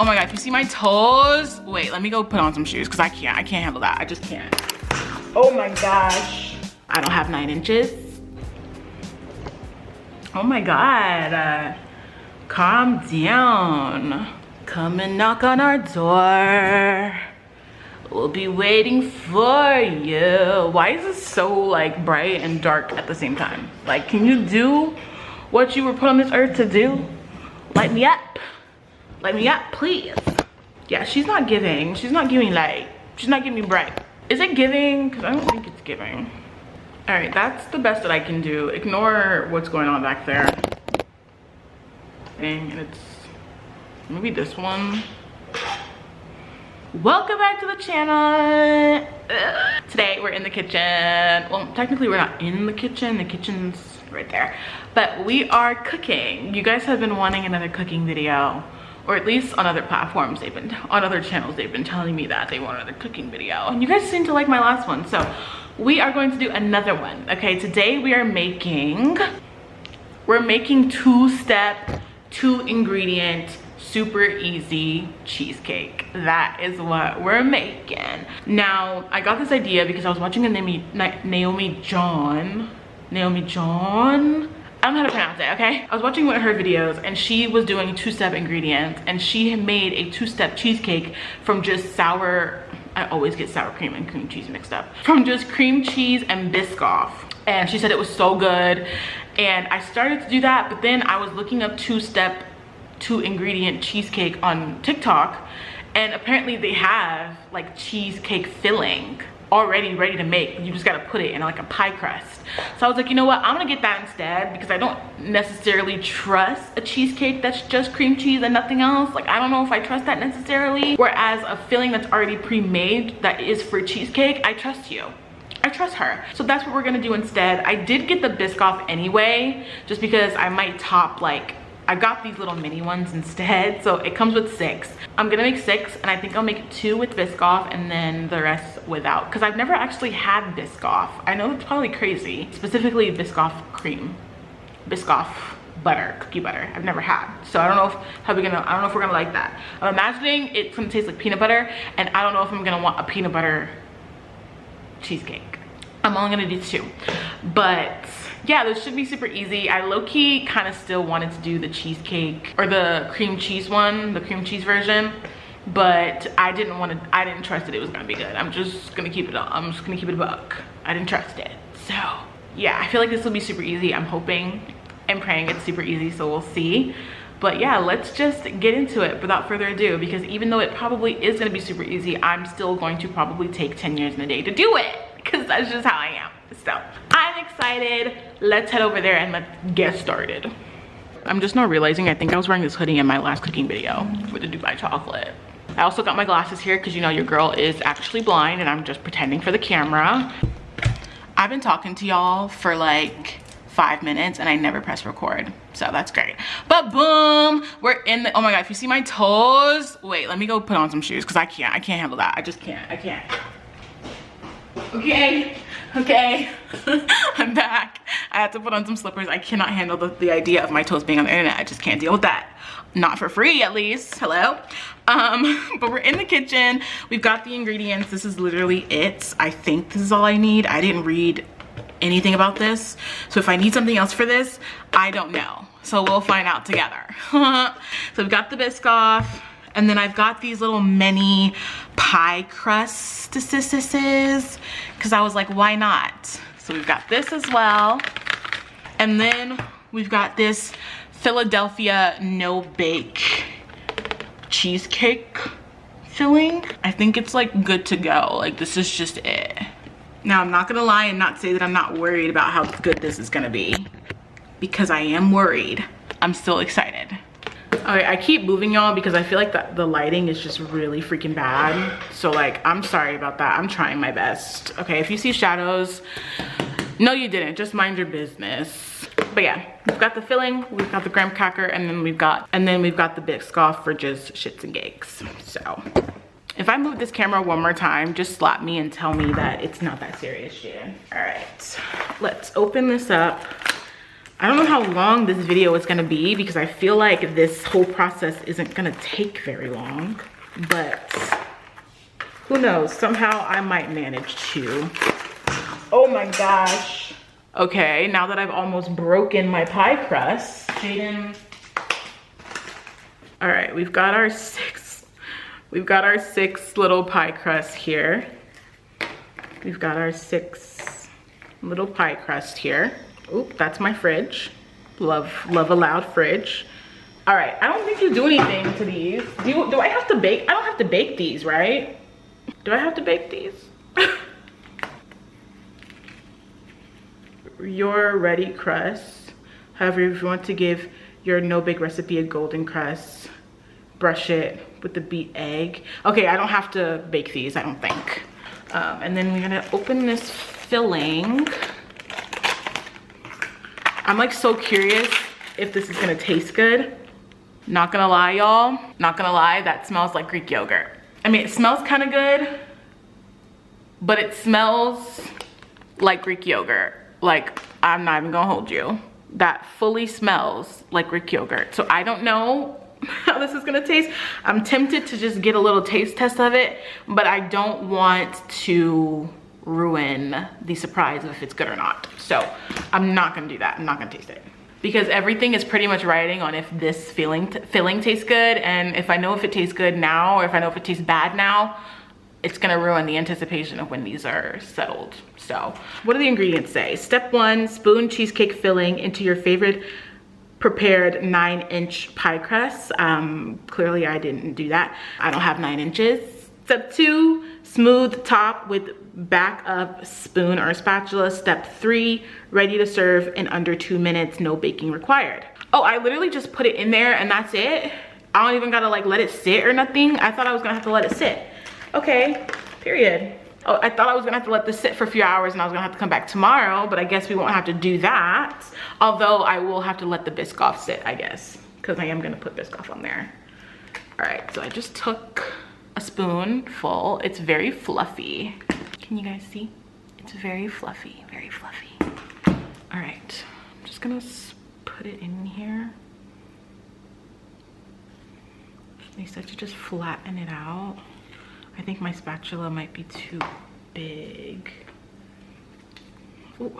Oh my God, if you see my toes, wait, let me go put on some shoes because I can't handle that. I just can't. Oh my gosh. I don't have 9 inches. Oh my God, calm down. Come and knock on our door. We'll be waiting for you. Why is this so like bright and dark at the same time? Like, can you do what you were put on this earth to do? Light me up. Light me up, please. Yeah, she's not giving light. She's not giving me bright. Is it giving? Because I don't think it's giving. All right, that's the best that I can do. Ignore what's going on back there. And it's maybe this one. Welcome back to the channel. Today we're in the kitchen. Well, technically we're not in the kitchen. The kitchen's right there. But we are cooking. You guys have been wanting another cooking video. Or at least on other platforms, on other channels, they've been telling me that they want another cooking video. And you guys seem to like my last one. So we are going to do another one. Okay, today we are making, two-step, 2-ingredient, super easy cheesecake. That is what we're making. Now, I got this idea because I was watching a Naomi John. I don't know how to pronounce it, okay? I was watching one of her videos and she was doing 2-step ingredients and she had made a 2-step cheesecake from just sour, I always get sour cream and cream cheese mixed up, from just cream cheese and Biscoff. And she said it was so good. And I started to do that, but then I was looking up 2-step, 2-ingredient cheesecake on TikTok, and apparently they have like cheesecake filling already ready to make. You just gotta put it in like a pie crust. So I was like, you know what, I'm gonna get that instead because I don't necessarily trust a cheesecake that's just cream cheese and nothing else. Like, I don't know if I trust that necessarily. Whereas a filling that's already pre-made that is for cheesecake, I trust you. I trust her. So that's what we're gonna do instead. I did get the Biscoff anyway, just because I might top like, I got these little mini ones instead. So it comes with 6. I'm gonna make 6 and I think I'll make 2 with Biscoff and then the rest without. Because I've never actually had Biscoff. I know it's probably crazy. Specifically Biscoff cream. Biscoff butter, cookie butter. I've never had. So I don't know if I don't know if we're gonna like that. I'm imagining it's gonna taste like peanut butter and I don't know if I'm gonna want a peanut butter cheesecake. I'm only gonna do 2. But yeah, this should be super easy. I low-key kind of still wanted to do the cheesecake or the cream cheese one, the cream cheese version, but I didn't trust that it was gonna be good. I'm just gonna keep it a buck. I didn't trust it. So yeah, I feel like this will be super easy. I'm hoping and praying it's super easy, so we'll see. But yeah, let's just get into it without further ado, because even though it probably is gonna be super easy, I'm still going to probably take 10 years and a day to do it, because that's just how I am. So I'm excited. Let's head over there and let's get started. I'm just now realizing I think I was wearing this hoodie in my last cooking video with the Dubai chocolate. I also got my glasses here because you know your girl is actually blind and I'm just pretending for the camera. I've been talking to y'all for like 5 minutes and I never press record, so that's great. But boom, we're in the, oh my God, if you see my toes, wait, let me go put on some shoes because I can't handle that. I just can't, I can't. Okay, I'm back. I had to put on some slippers. I cannot handle the idea of my toes being on the internet. I just can't deal with that. Not for free, at least. Hello. But we're in the kitchen. We've got the ingredients. This is literally it. I think this is all I need. I didn't read anything about this, so if I need something else for this, I don't know. So we'll find out together. So we've got the Biscoff. And then I've got these little mini pie crusts because I was like, why not? So we've got this as well. And then we've got this Philadelphia no bake cheesecake filling. I think it's like good to go. Like, this is just it. Now, I'm not gonna lie and not say that I'm not worried about how good this is gonna be, because I am worried. I'm still excited. Okay, I keep moving y'all because I feel like the lighting is just really freaking bad. So like, I'm sorry about that. I'm trying my best. Okay, if you see shadows, no you didn't, just mind your business. But yeah, we've got the filling, we've got the graham cracker, and then we've got the Biscoff for just shits and gigs. So if I move this camera one more time, just slap me and tell me that it's not that serious, Jaden. All right, let's open this up. I don't know how long this video is gonna be because I feel like this whole process isn't gonna take very long, but who knows? Somehow I might manage to. Oh my gosh. Okay, now that I've almost broken my pie crust, Jaden. All right, we've got our six little pie crusts here. We've got our 6 little pie crust here. Oop, that's my fridge. Love a loud fridge. All right, I don't think you do anything to these. Do I have to bake? I don't have to bake these, right? Do I have to bake these? Your ready crust. However, if you want to give your no bake recipe a golden crust, brush it with the beat egg. Okay, I don't have to bake these, I don't think. And then we're gonna open this filling. I'm like so curious if this is gonna taste good. Not gonna lie, y'all. Not gonna lie, that smells like Greek yogurt. I mean, it smells kind of good, but it smells like Greek yogurt. Like, I'm not even gonna hold you. That fully smells like Greek yogurt. So I don't know how this is gonna taste. I'm tempted to just get a little taste test of it, but I don't want to ruin the surprise of if it's good or not. So I'm not gonna do that. I'm not gonna taste it. Because everything is pretty much riding on if this filling tastes good, and if I know if it tastes good now or if I know if it tastes bad now, it's gonna ruin the anticipation of when these are settled. So what do the ingredients say? Step 1, spoon cheesecake filling into your favorite prepared 9-inch pie crust. Clearly I didn't do that. I don't have 9 inches. Step 2, smooth top with back of spoon or spatula. Step 3, ready to serve in under 2 minutes, no baking required. Oh, I literally just put it in there and that's it? I don't even gotta like let it sit or nothing? I thought I was gonna have to let it sit. Okay, period. Oh, I thought I was gonna have to let this sit for a few hours and I was gonna have to come back tomorrow, but I guess we won't have to do that. Although I will have to let the Biscoff sit, I guess, because I am gonna put Biscoff on there. All right, so I just took a spoonful. It's very fluffy. Can you guys see? It's very fluffy, very fluffy. All right, I'm just gonna put it in here. They said to just flatten it out. I think my spatula might be too big. Ooh.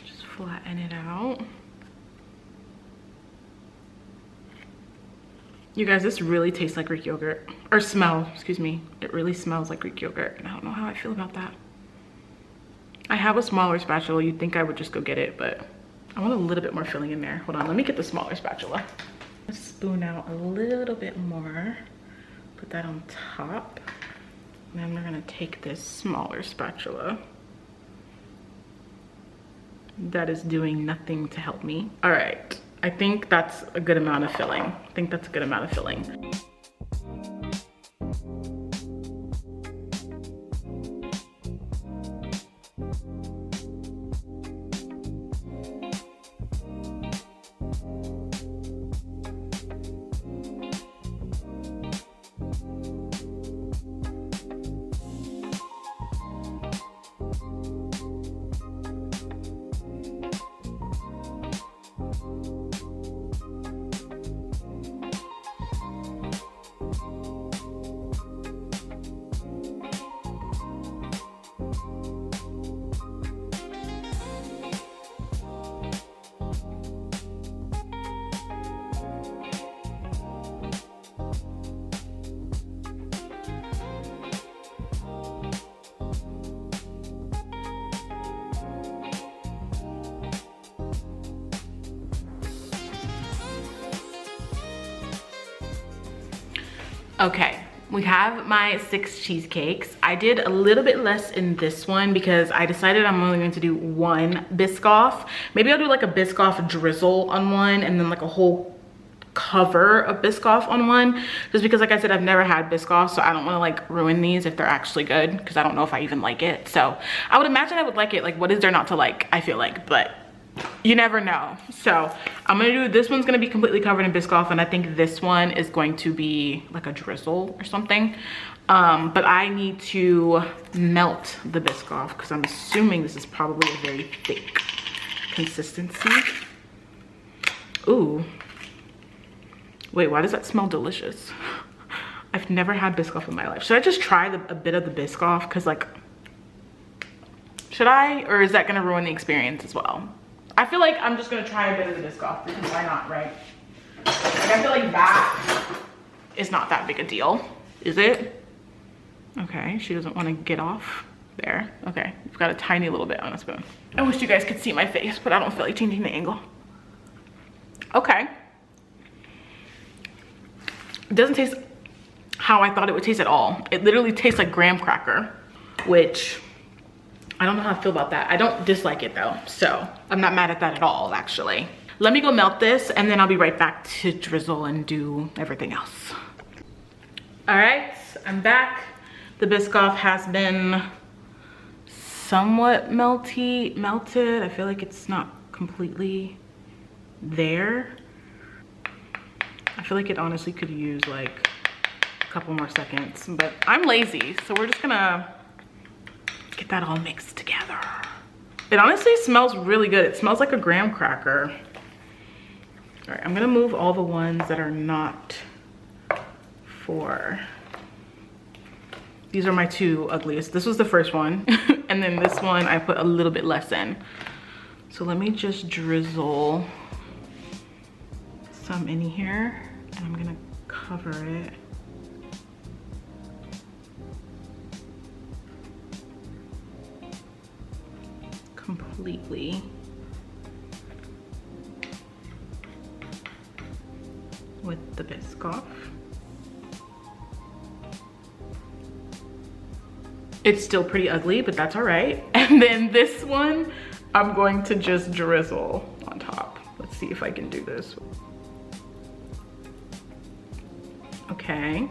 Just flatten it out. You guys, this really tastes like Greek yogurt. Or smell, excuse me. It really smells like Greek yogurt. And I don't know how I feel about that. I have a smaller spatula. You'd think I would just go get it, but I want a little bit more filling in there. Hold on, let me get the smaller spatula. Spoon out a little bit more. Put that on top. And then we're gonna take this smaller spatula. That is doing nothing to help me. All right. I think that's a good amount of filling. I think that's a good amount of filling. Okay, we have my 6 cheesecakes. I did a little bit less in this one because I decided I'm only going to do 1 Biscoff. Maybe I'll do like a Biscoff drizzle on one and then like a whole cover of Biscoff on one. Just because, like I said, I've never had Biscoff, so I don't want to like ruin these if they're actually good because I don't know if I even like it. So I would imagine I would like it. Like, what is there not to like? I feel like, but you never know. So I'm gonna do, this one's gonna be completely covered in Biscoff, and I think this one is going to be like a drizzle or something. But I need to melt the Biscoff because I'm assuming this is probably a very thick consistency. Ooh. Wait, why does that smell delicious? I've never had Biscoff in my life. Should I just try a bit of the Biscoff? Cause like, should I? Or is that gonna ruin the experience as well? I feel like I'm just gonna try a bit of the Biscoff because why not, right? Like I feel like that is not that big a deal, is it? Okay, she doesn't wanna get off there. Okay, we've got a tiny little bit on a spoon. I wish you guys could see my face, but I don't feel like changing the angle. Okay. It doesn't taste how I thought it would taste at all. It literally tastes like graham cracker, which I don't know how I feel about that. I don't dislike it though, so I'm not mad at that at all, actually. Let me go melt this and then I'll be right back to drizzle and do everything else. All right, I'm back. The Biscoff has been somewhat melted. I feel like it's not completely there. I feel like it honestly could use like a couple more seconds, but I'm lazy, so we're just gonna get that all mixed together. It honestly smells really good. It smells like a graham cracker. All right, I'm gonna move all the ones that are not for, these are my two ugliest. This was the first one, and then this one I put a little bit less in. So let me just drizzle some in here, and I'm gonna cover it. Completely with the Biscoff. It's still pretty ugly, but that's all right. And then this one, I'm going to just drizzle on top. Let's see if I can do this. Okay.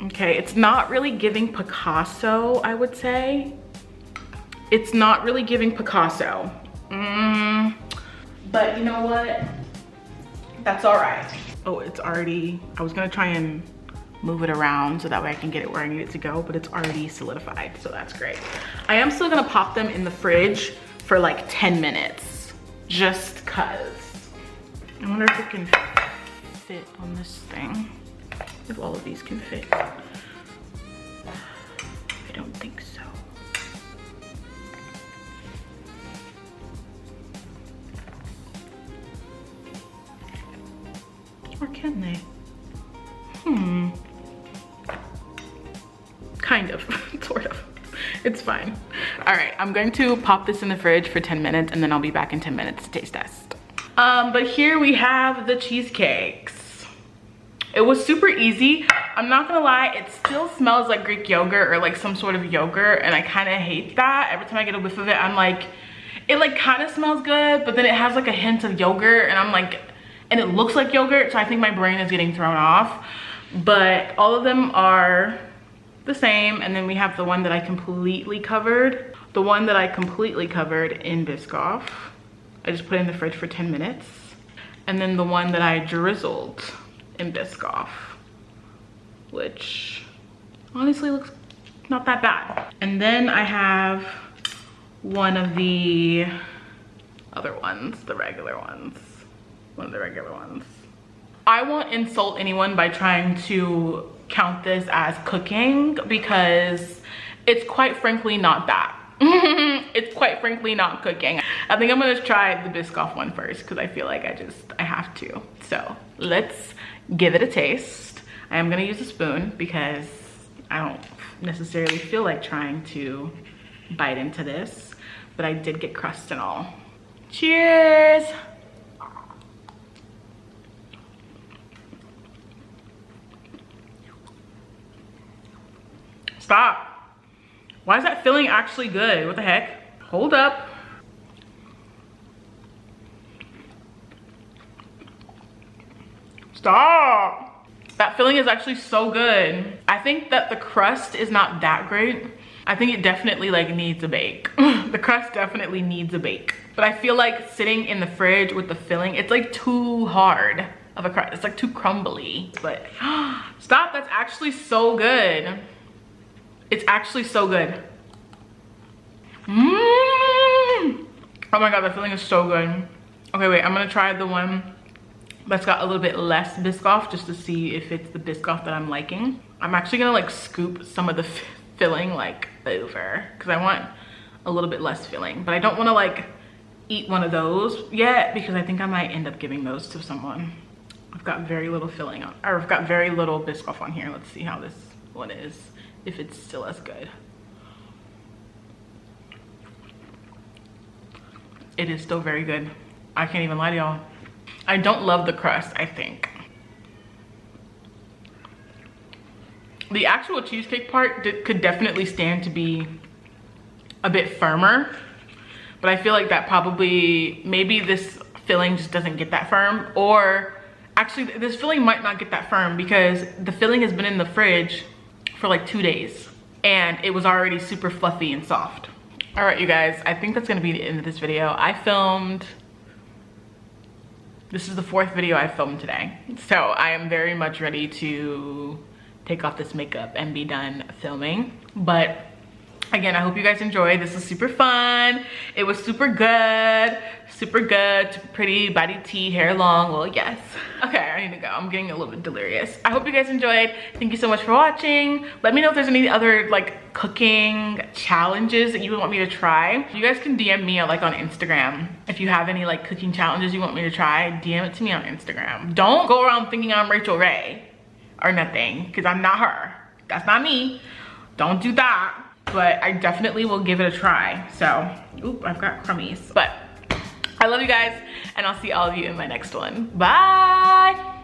Okay, it's not really giving Picasso, I would say. It's not really giving Picasso. But you know what? That's all right. Oh, it's already, I was gonna try and move it around so that way I can get it where I need it to go, but it's already solidified, so that's great. I am still gonna pop them in the fridge for like 10 minutes, just cause. I wonder if it can fit on this thing, if all of these can fit. I don't think so. Or can they? Kind of, sort of. It's fine. All right, I'm going to pop this in the fridge for 10 minutes and then I'll be back in 10 minutes to taste test. But here we have the cheesecakes. It was super easy. I'm not gonna lie, it still smells like Greek yogurt or like some sort of yogurt, and I kind of hate that. Every time I get a whiff of it, I'm like, it like kind of smells good, but then it has like a hint of yogurt, and I'm like, and it looks like yogurt, so I think my brain is getting thrown off. But all of them are the same, and then we have the one that I completely covered. The one that I completely covered in Biscoff. I just put it in the fridge for 10 minutes. And then the one that I drizzled in Biscoff, which honestly looks not that bad. And then I have one of the other ones, the regular ones. One of the regular ones. I won't insult anyone by trying to count this as cooking because it's quite frankly not that. It's quite frankly not cooking. I think I'm gonna try the Biscoff one first because I feel like I have to. So let's give it a taste. I am gonna use a spoon because I don't necessarily feel like trying to bite into this, but I did get crust and all. Cheers! Stop. Why is that filling actually good? What the heck? Hold up. Stop. That filling is actually so good. I think that the crust is not that great. I think it definitely like needs a bake. The crust definitely needs a bake. But I feel like sitting in the fridge with the filling, it's like too hard of a crust. It's like too crumbly. But stop, that's actually so good. It's actually so good. Oh my God, the filling is so good. Okay, wait, I'm gonna try the one that's got a little bit less Biscoff just to see if it's the Biscoff that I'm liking. I'm actually gonna like scoop some of the filling like over because I want a little bit less filling, but I don't want to like eat one of those yet because I think I might end up giving those to someone. I've got very little filling on, or I've got very little Biscoff on here. Let's see how this one is, if it's still as good. It is still very good. I can't even lie to y'all. I don't love the crust, I think. The actual cheesecake part could definitely stand to be a bit firmer, but I feel like that probably, maybe this filling just doesn't get that firm, or actually this filling might not get that firm because the filling has been in the fridge for like 2 days and it was already super fluffy and soft. All right, you guys, I think that's gonna be the end of this video. This is the 4th video I filmed today. So I am very much ready to take off this makeup and be done filming. But again, I hope you guys enjoyed. This was super fun. It was super good, pretty body tea, hair long. Well, yes. Okay, I need to go. I'm getting a little bit delirious. I hope you guys enjoyed. Thank you so much for watching. Let me know if there's any other like cooking challenges that you would want me to try. You guys can DM me like on Instagram. If you have any like cooking challenges you want me to try, DM it to me on Instagram. Don't go around thinking I'm Rachel Ray or nothing, because I'm not her. That's not me. Don't do that. But I definitely will give it a try. So, oop, I've got crummies. But I love you guys, and I'll see all of you in my next one. Bye.